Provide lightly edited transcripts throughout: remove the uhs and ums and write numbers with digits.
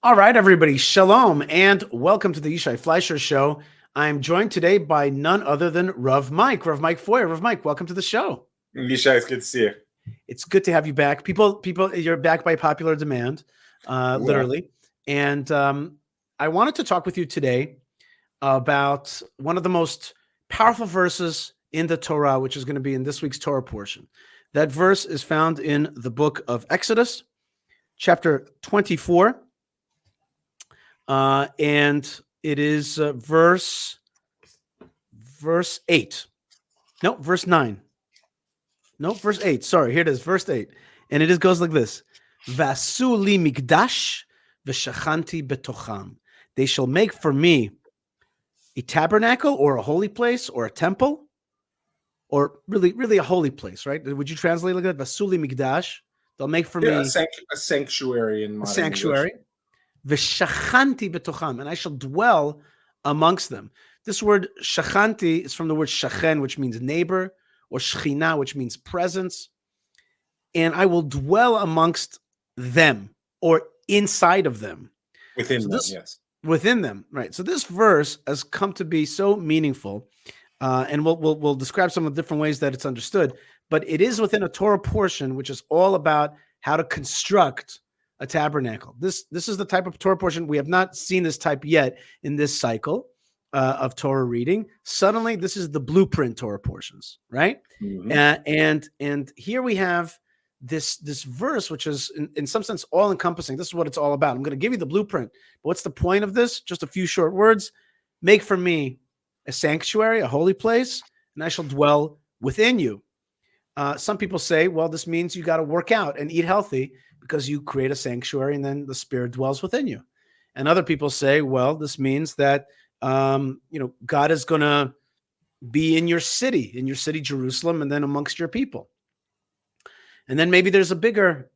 All right, everybody, shalom, and welcome to the Yishai Fleisher Show. I'm joined today by none other than Rav Mike Feuer. Rav Mike, welcome to the show. Yishai, it's good to see you. It's good to have you back. People, you're back by popular demand, literally. And I wanted to talk with you today about one of the most powerful verses in the Torah, which is going to be in this week's Torah portion. That verse is found in the book of Exodus, chapter 24. And it is verse 8. No, verse 9. No, verse 8. Sorry, here it is, verse 8. And it goes like this. Vasu li mikdash v'shachanti betocham. They shall make for me a tabernacle or a holy place or a temple, or really a holy place, right? Would you translate like that? Vasu li mikdash. They'll make for me a sanctuary in modern a sanctuary. V'shachanti betocham, and I shall dwell amongst them. This word shachanti is from the word shachen, which means neighbor, or shechina, which means presence. And I will dwell amongst them, or inside of them. Within them, yes. Within them, right. So this verse has come to be so meaningful, and we'll describe some of the different ways that it's understood, but it is within a Torah portion, which is all about how to construct a tabernacle. This is the type of Torah portion. We have not seen this type yet in this cycle of Torah reading. Suddenly, this is the blueprint Torah portions, right? Mm-hmm. And here we have this verse, which is in some sense all encompassing. This is what it's all about. I'm going to give you the blueprint. But what's the point of this? Just a few short words. Make for me a sanctuary, a holy place, and I shall dwell within you. Some people say, well, this means you got to work out and eat healthy, because you create a sanctuary and then the Spirit dwells within you. And other people say, well, this means that, God is going to be in your city, Jerusalem, and then amongst your people. And then maybe there's a bigger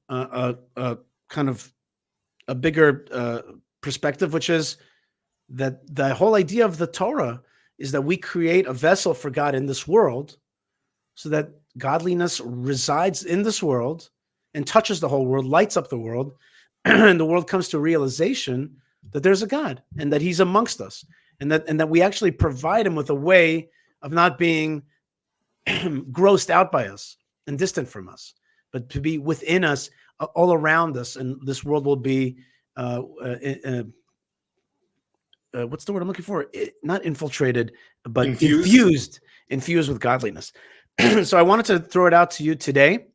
perspective, which is that the whole idea of the Torah is that we create a vessel for God in this world so that godliness resides in this world and touches the whole world, lights up the world, and the world comes to realization that there's a God and that he's amongst us, and that we actually provide him with a way of not being grossed out by us and distant from us, but to be within us, all around us, and this world will be, what's the word I'm looking for? Not infiltrated, but infused with godliness. So I wanted to throw it out to you today.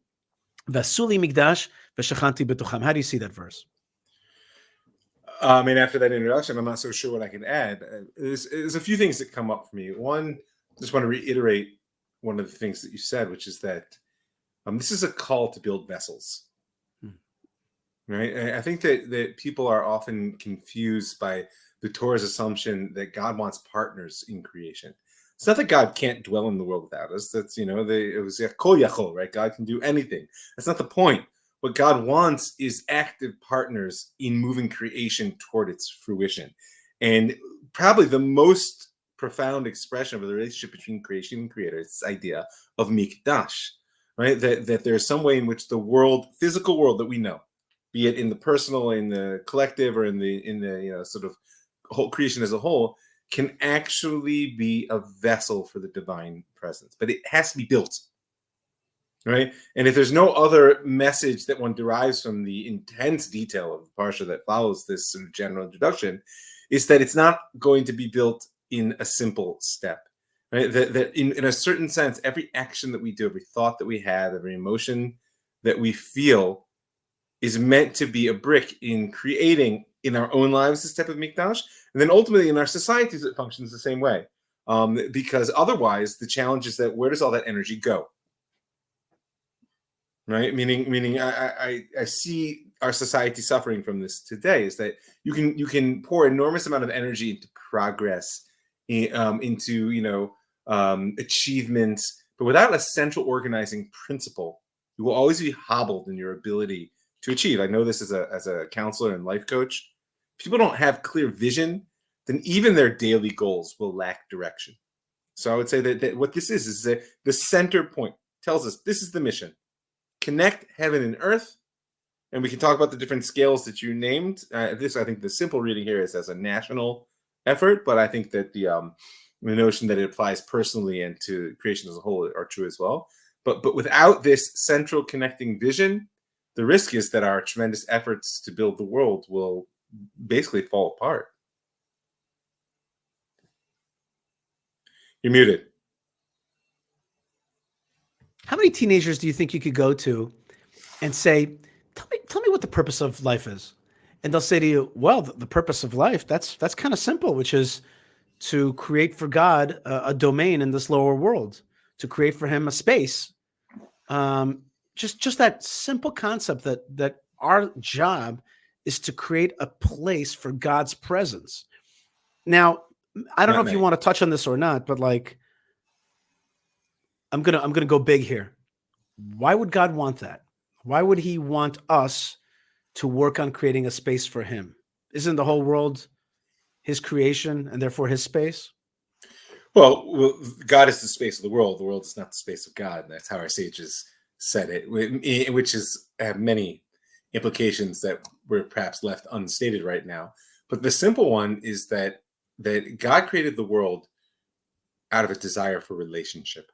Vasuli Migdash v'shachanti betocham. How do you see that verse? I mean, after that introduction, I'm not so sure what I can add. There's a few things that come up for me. One, I just want to reiterate one of the things that you said, which is that this is a call to build vessels. Right? And I think that people are often confused by the Torah's assumption that God wants partners in creation. It's not that God can't dwell in the world without us. That's, it was kol yachol, right? God can do anything. That's not the point. What God wants is active partners in moving creation toward its fruition. And probably the most profound expression of the relationship between creation and creator is this idea of mikdash, right? That there's some way in which the world, physical world that we know, be it in the personal, in the collective, or in the sort of whole creation as a whole, can actually be a vessel for the divine presence, but it has to be built, right? And if there's no other message that one derives from the intense detail of the parsha that follows this sort of general introduction, is that it's not going to be built in a simple step, right? That in a certain sense, every action that we do, every thought that we have, every emotion that we feel is meant to be a brick in creating in our own lives this type of mikdash, and then ultimately in our societies it functions the same way, because otherwise the challenge is that where does all that energy go, right? Meaning I see our society suffering from this today, is that you can pour enormous amount of energy into progress, into achievements, but without a central organizing principle, you will always be hobbled in your ability to achieve. I know this as a counselor and life coach. People don't have clear vision, then even their daily goals will lack direction. So I would say that what this is the center point. Tells us this is the mission. Connect heaven and earth And we can talk about the different scales that you named. I think the simple reading here is as a national effort, but I think that the notion that it applies personally and to creation as a whole are true as well. But without this central connecting vision, the risk is that our tremendous efforts to build the world will basically fall apart. You're muted. How many teenagers do you think you could go to and say, tell me what the purpose of life is? And they'll say to you, well, the purpose of life, that's kind of simple, which is to create for God a domain in this lower world, to create for him a space. Just that simple concept that our job is to create a place for God's presence. Now, I don't know if you want to touch on this or not, but like, I'm gonna go big here. Why would God want that? Why would he want us to work on creating a space for him? Isn't the whole world his creation and therefore his space? Well, God is the space of the world. The world is not the space of God. That's how our sages said it, which have many implications that were perhaps left unstated right now. But the simple one is that God created the world out of a desire for relationship.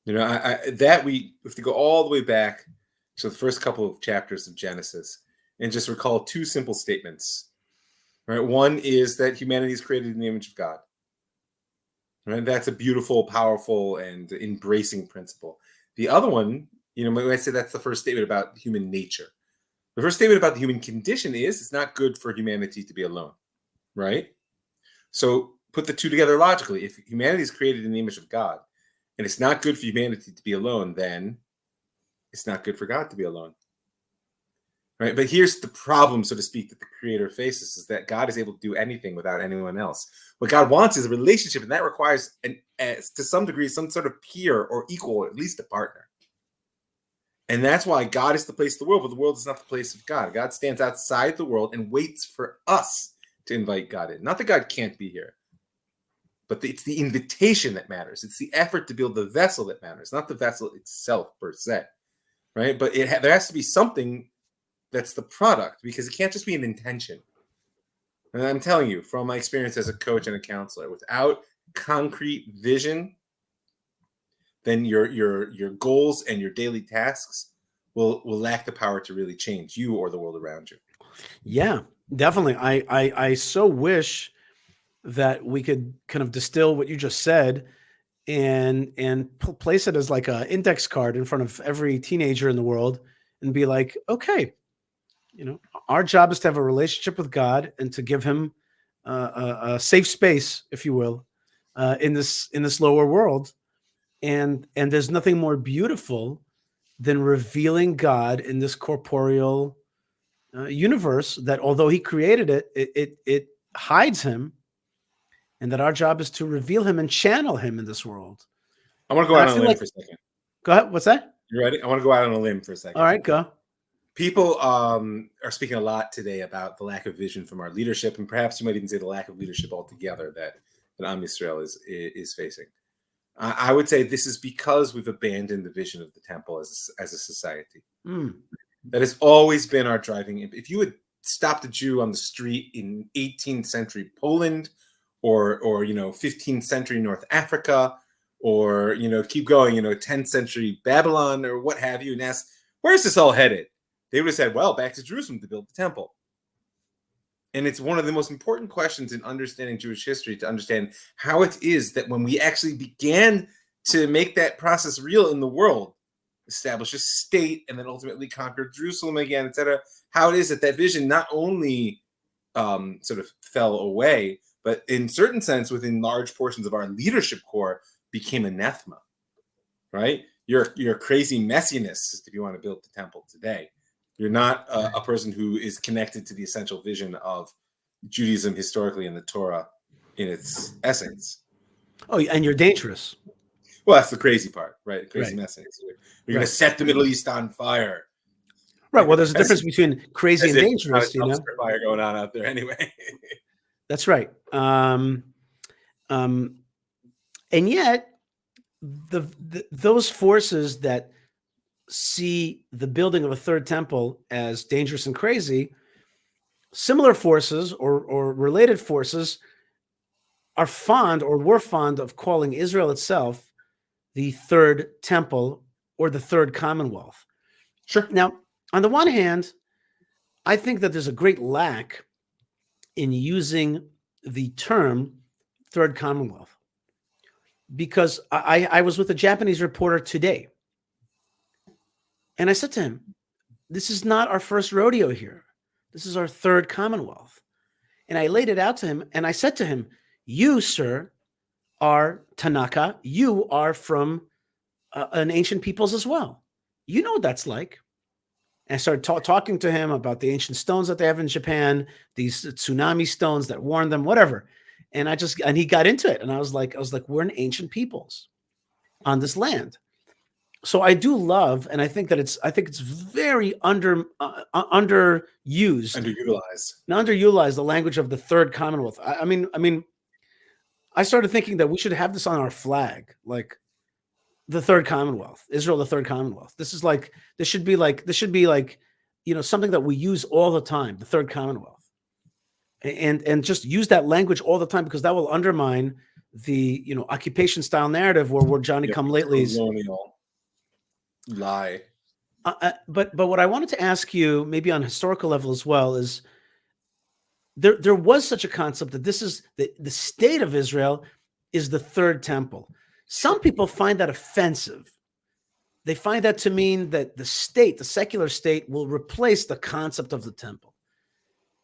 We have to go all the way back to the first couple of chapters of Genesis and just recall two simple statements. Right? One is that humanity is created in the image of God. Right? That's a beautiful, powerful, and embracing principle. The other one, when I say that's the first statement about human nature. The first statement about the human condition is it's not good for humanity to be alone. Right? So put the two together logically. If humanity is created in the image of God, and it's not good for humanity to be alone, then it's not good for God to be alone. Right? But here's the problem, so to speak, that the Creator faces, is that God is able to do anything without anyone else. What God wants is a relationship, and that requires, to some degree, some sort of peer or equal, or at least a partner. And that's why God is the place of the world, but the world is not the place of God. God stands outside the world and waits for us to invite God in. Not that God can't be here, but it's the invitation that matters. It's the effort to build the vessel that matters, not the vessel itself per se, right? But there has to be something that's the product, because it can't just be an intention. And I'm telling you, from my experience as a coach and a counselor, without concrete vision, then your goals and your daily tasks will lack the power to really change you or the world around you. Yeah, definitely. I so wish that we could kind of distill what you just said and place it as like an index card in front of every teenager in the world and be like, okay, our job is to have a relationship with God and to give him a safe space, if you will, in this lower world. And there's nothing more beautiful than revealing God in this corporeal universe that, although he created it, it hides him. And that our job is to reveal him and channel him in this world. I want to go out on a limb for a second. Go ahead. What's that? You ready? I want to go out on a limb for a second. All right, go. People are speaking a lot today about the lack of vision from our leadership, and perhaps you might even say the lack of leadership altogether that Am Yisrael is facing. I would say this is because we've abandoned the vision of the temple as a society. That has always been our driving. If you had stopped a Jew on the street in 18th century Poland, or 15th century North Africa, or keep going, 10th century Babylon, or what have you, and ask, where's this all headed? They would have said, well, back to Jerusalem to build the temple. And it's one of the most important questions in understanding Jewish history, to understand how it is that when we actually began to make that process real in the world, establish a state, and then ultimately conquer Jerusalem again, etc., how it is that vision not only sort of fell away, but in certain sense, within large portions of our leadership core, became anathema, right? You're a crazy messianist if you want to build the temple today. You're not a person who is connected to the essential vision of Judaism historically and the Torah in its essence. Oh, and you're dangerous. Well, that's the crazy part, right? Crazy messianist. You're going to set the Middle East on fire. Right. Well, there's a difference between crazy and dangerous, fire going on out there anyway. That's right. And yet, those forces that see the building of a third temple as dangerous and crazy, similar forces or related forces are fond or were fond of calling Israel itself the third temple or the third commonwealth. Sure. Now, on the one hand, I think that there's a great lack in using the term third commonwealth, because I was with a Japanese reporter today, and I said to him, this is not our first rodeo here. This is our third commonwealth. And I laid it out to him, and I said to him, you, sir, are Tanaka. You are from an ancient peoples as well. You know what that's like. And I started talking to him about the ancient stones that they have in Japan, these tsunami stones that warn them, whatever. And he got into it. And I was like, we're an ancient peoples on this land. So I do love, and I think it's very underutilized, the language of the third commonwealth. I mean, I started thinking that we should have this on our flag, like the third commonwealth, Israel, the third commonwealth. This should be like, something that we use all the time, the third commonwealth, and just use that language all the time, because that will undermine the, occupation style narrative where we're Johnny come latelys. Lie. But what I wanted to ask you, maybe on a historical level as well, is there was such a concept that this is the state of Israel is the third temple. Some people find that offensive. They find that to mean that the secular state, will replace the concept of the temple.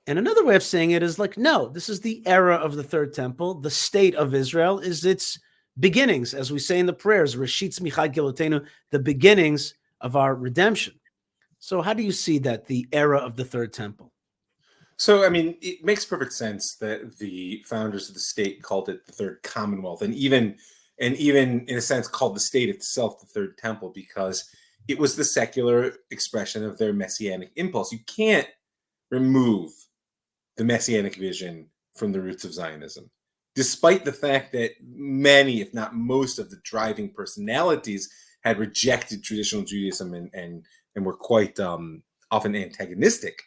And another way of saying it is like, no, this is the era of the third temple. The state of Israel is its beginnings, as we say in the prayers, Reshit Tzmicha Gilotenu, the beginnings of our redemption. So how do you see that, the era of the third temple? So, I mean, it makes perfect sense that the founders of the state called it the third commonwealth, and even in a sense called the state itself the third temple, because it was the secular expression of their messianic impulse. You can't remove the messianic vision from the roots of Zionism, despite the fact that many, if not most, of the driving personalities had rejected traditional Judaism and were quite often antagonistic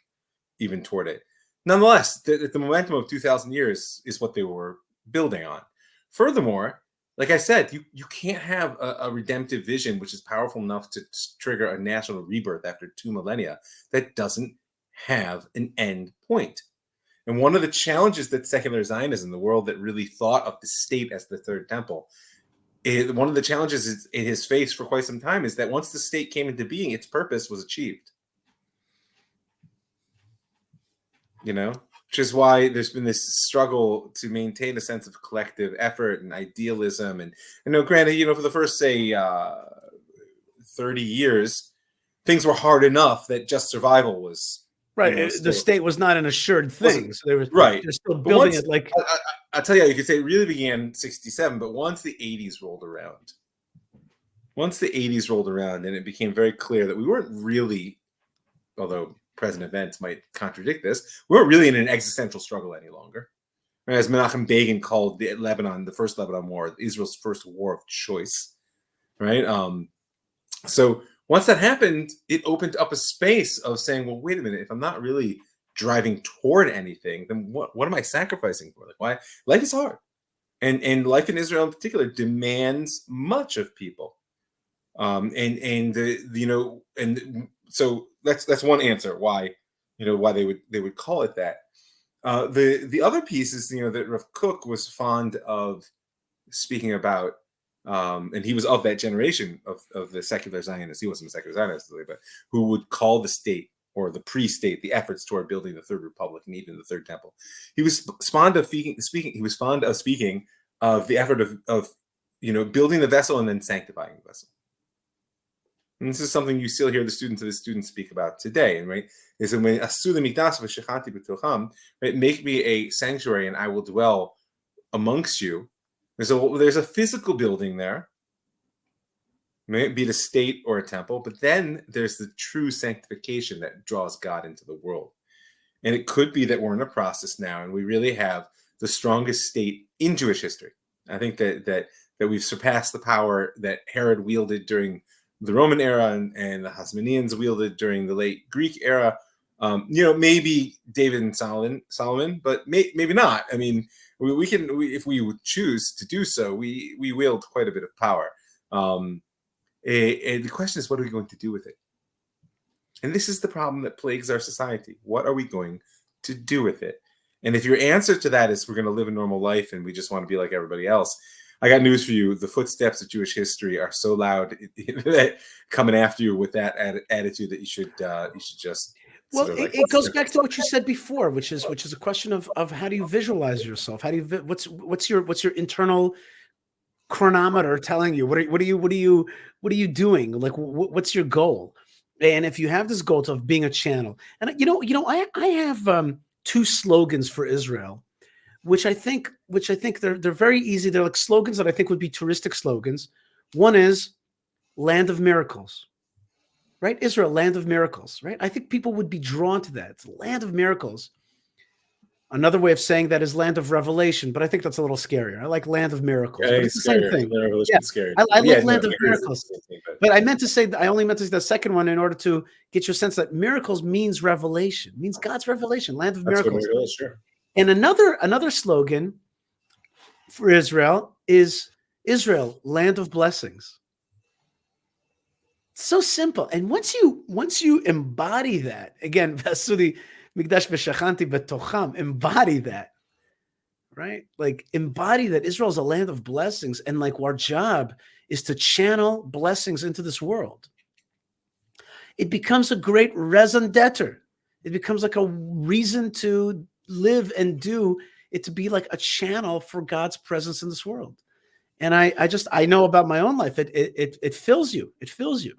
even toward it. Nonetheless, the momentum of 2,000 years is what they were building on. Furthermore, like I said, you can't have a redemptive vision which is powerful enough to trigger a national rebirth after 2 millennia that doesn't have an end point. And one of the challenges that secular Zionism, the world that really thought of the state as the third temple, one of the challenges it has faced for quite some time is that once the state came into being, its purpose was achieved. Which is why there's been this struggle to maintain a sense of collective effort and idealism. And granted, for the first, say, 30 years, things were hard enough that just survival was right. The state was not an assured thing, so they're still building it. Like I'll tell you could say it really began in 1967, but once the 80s rolled around, and it became very clear that we weren't really, although present events might contradict this, we weren't really in an existential struggle any longer. As Menachem Begin called the first Lebanon War, Israel's first war of choice, right? So once that happened, it opened up a space of saying, well, wait a minute, if I'm not really driving toward anything, then what am I sacrificing for? Like, why? Life is hard. And life in Israel in particular demands much of people. So that's one answer why they would call it that. The other piece is that Rav Kook was fond of speaking about, and he was of that generation of the secular Zionists. He wasn't a secular Zionist, but who would call the state or the pre-state the efforts toward building the Third Republic and even the Third Temple. He was fond of speaking. He was fond of speaking of the effort of building the vessel and then sanctifying the vessel. And this is something you still hear the students speak about today, right? Is that when asu mikdash v'shechanti b'tocham, right? Make me a sanctuary and I will dwell amongst you. There's a physical building there, may it be the state or a temple, but then there's the true sanctification that draws God into the world. And it could be that we're in a process now, and we really have the strongest state in Jewish history. I think that we've surpassed the power that Herod wielded during the Roman era and the Hasmoneans wielded during the late Greek era. Maybe David and Solomon, but maybe not. I mean, we can, if we would choose to do so, we wield quite a bit of power. And the question is, what are we going to do with it? And this is the problem that plagues our society. What are we going to do with it? And if your answer to that is we're going to live a normal life and we just want to be like everybody else, I got news for you. The footsteps of Jewish history are so loud that coming after you with that attitude that you should just. Well, it goes back to what you said before, which is a question of how do you visualize yourself? How do you what's your internal chronometer telling you? What are you doing? Like what's your goal? And if you have this goal of being a channel, and I have two slogans for Israel, which I think they're very easy. They're like slogans that I think would be touristic slogans. One is land of miracles. Right? Israel, land of miracles, right? I think people would be drawn to that. It's land of miracles. Another way of saying that is land of revelation, but I think that's a little scarier. I like land of miracles. But it's the same thing. Yeah. Scary. I like land of miracles. But I only meant to say the second one in order to get your sense that miracles means revelation, means God's revelation, land of miracles. Sure. And another slogan for Israel is Israel, land of blessings. So simple. And once you embody that, again, embody that, right? Like embody that Israel is a land of blessings. And like our job is to channel blessings into this world. It becomes a great raison d'etre. It becomes like a reason to live and do it, to be like a channel for God's presence in this world. And I know about my own life. It fills you. It fills you.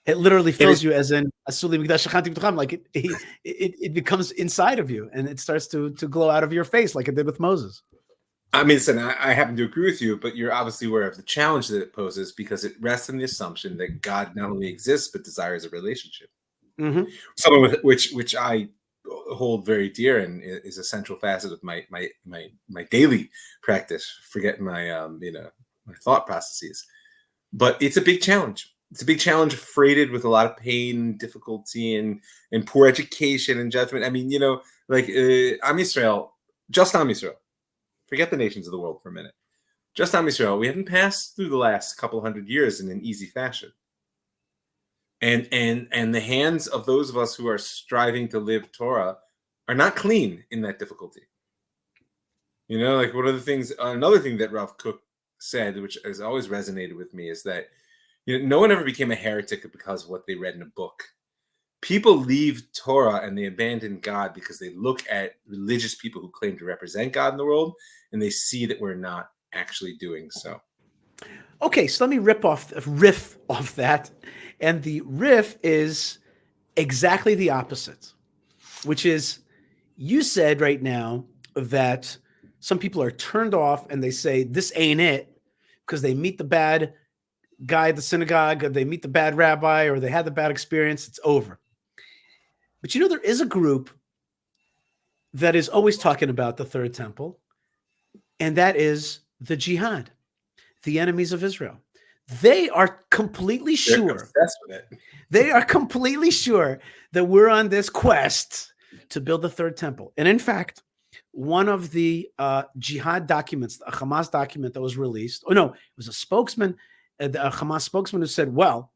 It literally fills you, as in like it becomes inside of you, and it starts to glow out of your face like it did with Moses. I mean, listen, I happen to agree with you, but you're obviously aware of the challenge that it poses because it rests on the assumption that God not only exists but desires a relationship. Mm-hmm. Something with which I hold very dear and is a central facet of my daily practice. Forgetting my my thought processes, but it's a big challenge. It's a big challenge freighted with a lot of pain, difficulty, and poor education and judgment. I mean, like Am Yisrael, just Am Yisrael. Forget the nations of the world for a minute. Just Am Yisrael. We haven't passed through the last couple hundred years in an easy fashion. And the hands of those of us who are striving to live Torah are not clean in that difficulty. Like another thing that Rav Kook said, which has always resonated with me, is that no one ever became a heretic because of what they read in a book. People leave Torah and they abandon God because they look at religious people who claim to represent God in the world, and they see that we're not actually doing so. Okay, so let me riff off that. And the riff is exactly the opposite, which is you said right now that some people are turned off and they say, this ain't it, because they meet the bad guy at the synagogue, or they meet the bad rabbi, or they had the bad experience. It's over. But there is a group that is always talking about the third temple, and that is the jihad, the enemies of Israel. They are completely sure. They are completely sure that we're on this quest to build the third temple. And in fact, one of the jihad documents, a Hamas document that was released, it was a spokesman, a Hamas spokesman, who said, well,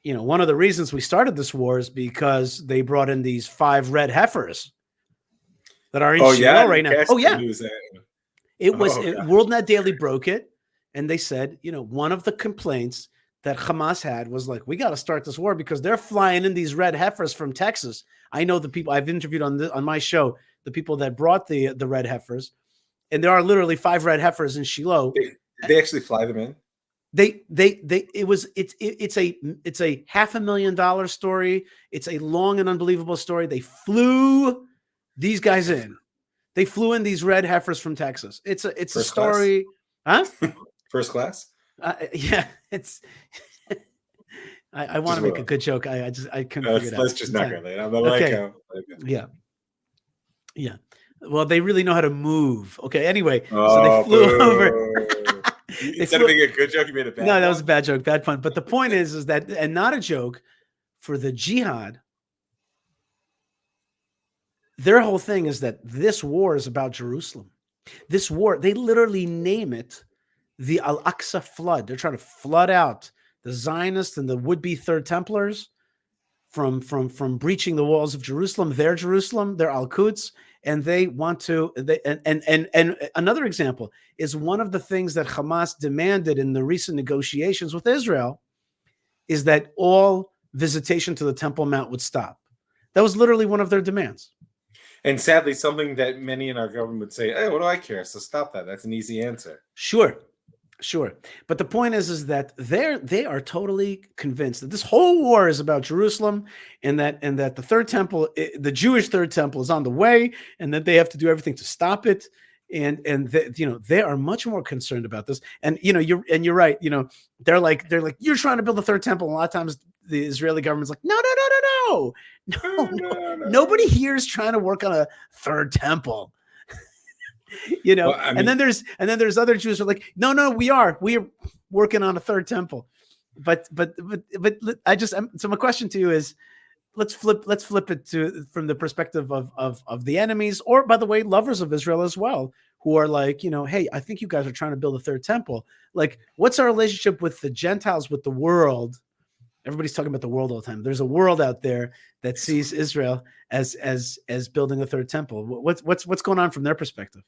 one of the reasons we started this war is because they brought in these 5 red heifers that are in Shiloh right now. Oh, yeah. WorldNet Daily broke it. And they said, one of the complaints that Hamas had was like, we got to start this war because they're flying in these red heifers from Texas. I know the people I've interviewed on my show, the people that brought the red heifers, and there are literally 5 red heifers in Shiloh. Did they actually fly them in? It's a $500,000 story. It's a long and unbelievable story. They flew these guys in. They flew in these red heifers from Texas. It's a story, huh? First class? Yeah, it's. I want to make a good joke. I couldn't figure it out. Let's just not go there. Okay. Yeah. Well, they really know how to move. Okay. Anyway, so they flew over. Instead of making a good joke, you made a bad No, that one? was a bad joke, bad pun. But the point is that, and not a joke, for the jihad, their whole thing is that this war is about Jerusalem. This war, they literally name it the Al-Aqsa flood. They're trying to flood out the Zionists and the would-be Third Templars from breaching the walls of Jerusalem, their Al-Quds, and they want to. And another example is one of the things that Hamas demanded in the recent negotiations with Israel is that all visitation to the Temple Mount would stop. That was literally one of their demands. And sadly, something that many in our government would say, "Hey, what do I care? So stop that." That's an easy answer. Sure. But the point is that they are totally convinced that this whole war is about Jerusalem, and that the Third Temple, the Jewish Third Temple, is on the way, and that they have to do everything to stop it. And they are much more concerned about this. And you're right. They're like you're trying to build a Third Temple. And a lot of times the Israeli government's like, no. Nobody here is trying to work on a Third Temple. Well, I mean, and then there's other Jews who are like, no, we're working on a Third Temple. But so my question to you is, let's flip it to from the perspective of the enemies, or by the way, lovers of Israel as well, who are like, hey, I think you guys are trying to build a Third Temple. Like, what's our relationship with the Gentiles, with the world? Everybody's talking about the world all the time. There's a world out there that sees Israel as building a Third Temple. What's going on from their perspective?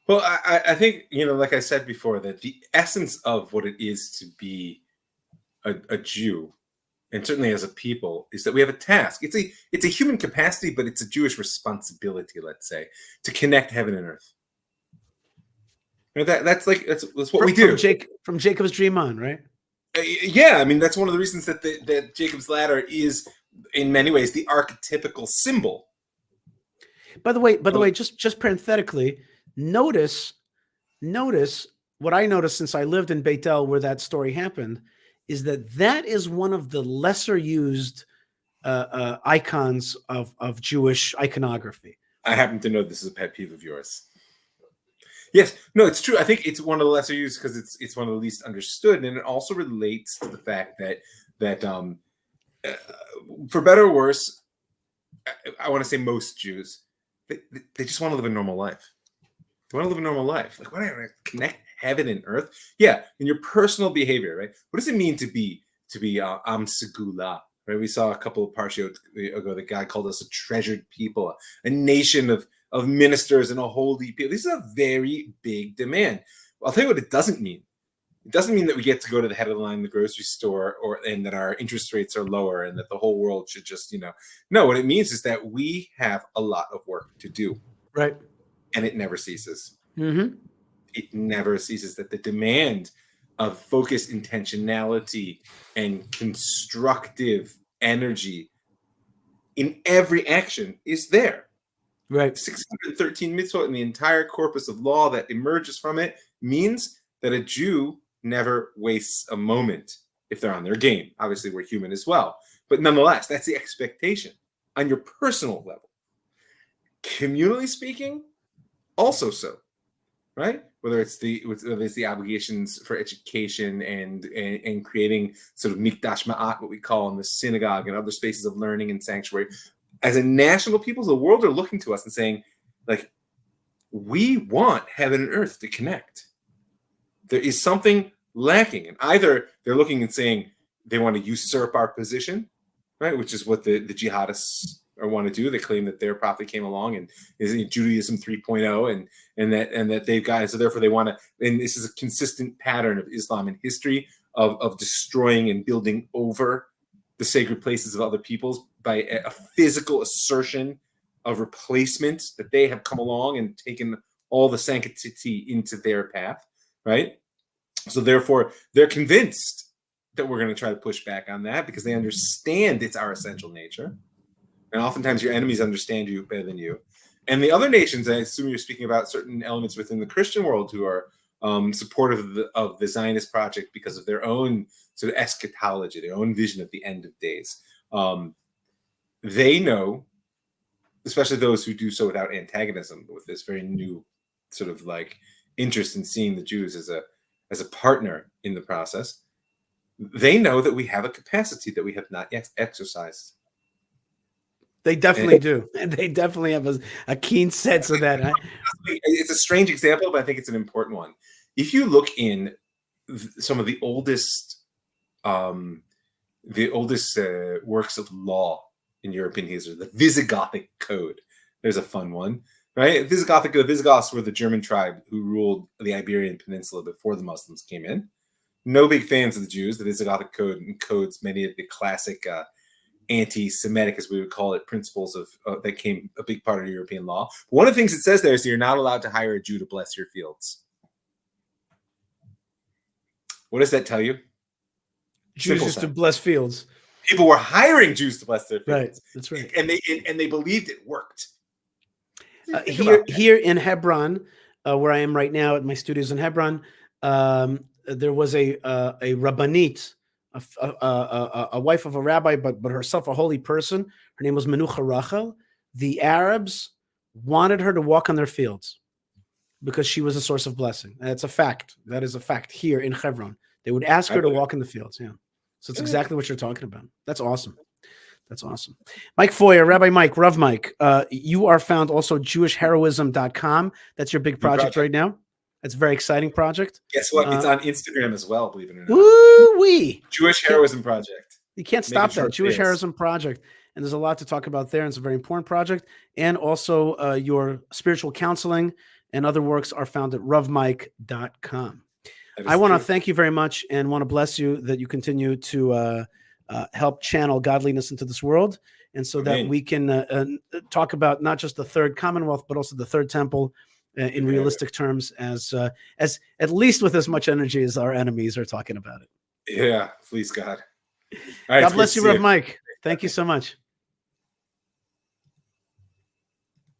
Well, I think, like I said before, that the essence of what it is to be a Jew, and certainly as a people, is that we have a task. It's a human capacity, but it's a Jewish responsibility, let's say, to connect heaven and earth. That's what we do. From Jacob's dream on, right? Yeah, I mean, that's one of the reasons that Jacob's ladder is, in many ways, the archetypical symbol. By the way, just parenthetically, notice what I noticed since I lived in Beit El, where that story happened, is that is one of the lesser used icons of Jewish iconography. I happen to know this is a pet peeve of yours. Yes, no, it's true. I think it's one of the lesser used because it's one of the least understood, and it also relates to the fact that for better or worse, I want to say most Jews, they just want to live a normal life. They want to live a normal life. Like, what do I connect heaven and earth? Yeah, in your personal behavior, right? What does it mean to be Am Segula? Right? We saw a couple of parshiot ago that God called us a treasured people, a nation of ministers and a holy people. This is a very big demand. I'll tell you what it doesn't mean. It doesn't mean that we get to go to the head of the line in the grocery store, and that our interest rates are lower, and that the whole world should just, No, what it means is that we have a lot of work to do. Right. And it never ceases. Mm-hmm. It never ceases. That the demand of focus, intentionality, and constructive energy in every action is there. Right. 613 mitzvot in the entire corpus of law that emerges from it means that a Jew never wastes a moment if they're on their game. Obviously, we're human as well. But nonetheless, that's the expectation on your personal level. Communally speaking, also so, right? Whether it's the obligations for education and creating sort of mikdash ma'at, what we call in the synagogue and other spaces of learning and sanctuary. As a national people, the world are looking to us and saying, like, we want heaven and earth to connect. There is something lacking. And either they're looking and saying they want to usurp our position, right? Which is what the jihadists want to do. They claim that their prophet came along and is Judaism 3.0 and that they've got it. So therefore they want to, and this is a consistent pattern of Islam in history of destroying and building over the sacred places of other peoples by a physical assertion of replacement, that they have come along and taken all the sanctity into their path, right? So therefore they're convinced that we're going to try to push back on that because they understand it's our essential nature. And oftentimes your enemies understand you better than you. And the other nations, I assume you're speaking about certain elements within the Christian world who are supportive of the Zionist project because of their own sort of eschatology, their own vision of the end of days. They know, especially those who do so without antagonism, with this very new sort of like interest in seeing the Jews as a partner in the process, they know that we have a capacity that we have not yet exercised. They definitely do. And they definitely have a keen sense of that. It's a strange example, but I think it's an important one. If you look in some of the oldest works of law in European history, the Visigothic Code, there's a fun one, right? The Visigoths were the German tribe who ruled the Iberian Peninsula before the Muslims came in. No big fans of the Jews. The Visigothic Code encodes many of the classic anti-Semitic, as we would call it, principles of that came a big part of European law. One of the things it says there is you're not allowed to hire a Jew to bless your fields. What does that tell you? Jews used to bless fields. People were hiring Jews to bless their fields. Right, that's right. And they believed it worked. Here in Hebron, where I am right now at my studios in Hebron, there was a rabbinit, a wife of a rabbi, but herself a holy person. Her name was Menucha Rachel. The Arabs wanted her to walk on their fields because she was a source of blessing. That's a fact. That is a fact here in Hebron. They would ask her to walk in the fields. Yeah. So it's exactly what you're talking about. That's awesome. That's awesome. Mike Feuer, Rabbi Mike, Rav Mike, you are found also jewishheroism.com. That's your big project right now. That's a very exciting project. Guess what? It's on Instagram as well, believe it or not. Woo-wee. Jewish Heroism Project. You can't stop that. Jewish Heroism Project. And there's a lot to talk about there. And it's a very important project. And also your spiritual counseling and other works are found at ravmike.com. I want to thank you very much and want to bless you that you continue to help channel godliness into this world. And so that we can talk about not just the third Commonwealth, but also the third temple in realistic terms as at least with as much energy as our enemies are talking about it. Yeah, please God. All right, God bless you, Rav Mike. Thank you so much.